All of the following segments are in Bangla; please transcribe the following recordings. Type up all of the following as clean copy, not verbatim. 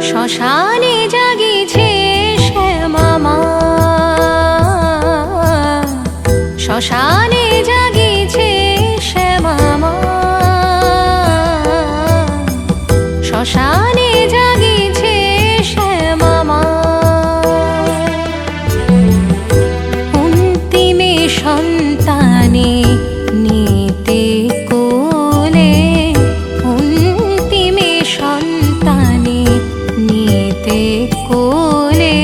শ্মশানে জাগিছে শ্যামা মা, শ্মশানে জাগিছে শ্যামা মা, শ্মশানে জাগিছে শ্যামা মা। অন্তিমে সন্তানে নিতে কোলে, অন্তিমে সন্তানে নিতে কোলে,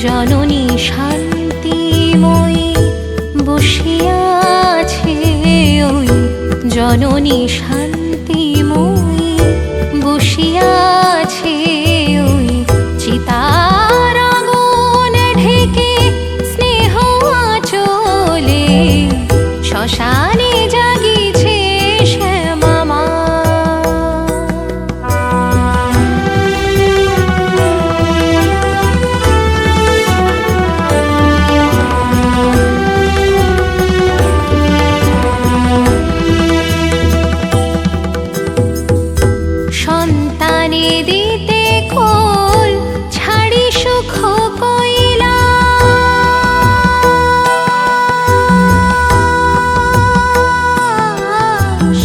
জননী শান্তিময়ী বসিয়াছে ওই, জননী শান্তিময়ী বসিয়াছে ওই, চিতার আগুন ঢেকে স্নেহ আঁচলে, শ্মশানে জাগিছে শ্যামা মা। সন্তানে দিতে কোল ছাড়ি সুখ কৈলাস,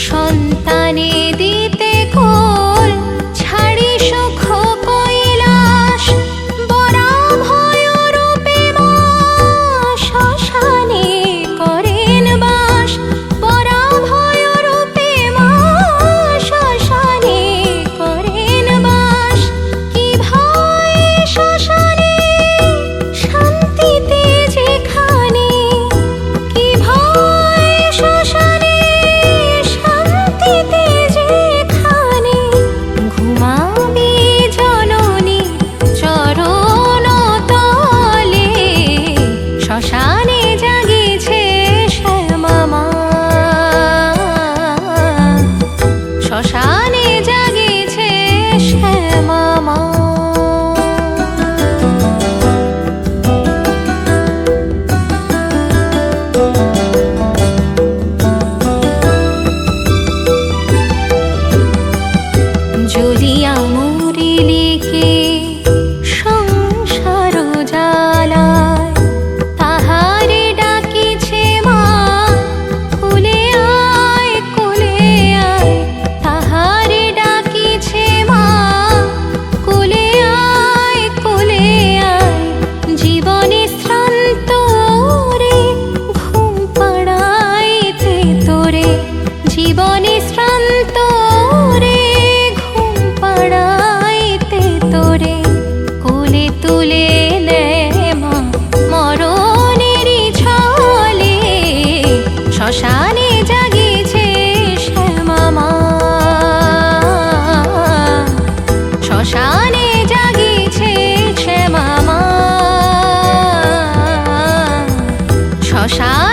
সন্তানে দিতে কোল ছাড়ি সুখ কৈলাস, বরা ভয় রূপে মা শ্মশানে করেন বাস, বরা ভয় রূপে মা শ্মশানে করেন বাস। কি ভয় শ্মশানে শান্তিতে যেখানে, কি ভয় শ্মশানে শান্তিতে যেখানে, ঘুমাবি জননী চরণ তলে, শ্মশানে জাগিছে শ্যামা মা, শ্মশানে জাগিছে শ্যামা মা। জ্বলিয়া মরিলে কে সংসার জ্বালায়, তাহারে ডাকিছে মা কোলে আয় কোলে আয়, তাহারে ডাকিছে মা কোলে আয় কোলে আয়, জীবনে শ্রান্ত রে ঘুম পাড়াইতে তোরে, জীবনে শ্রান্ত রে ঘুম পাড়াইতে তোরে, কোলে তুলে নেয় মা মরণেরই ছলে, শ্মশানে জাগিছে শ্যামা মা, শ্মশানে জাগিছে শ্যামা মা, শ্মশানে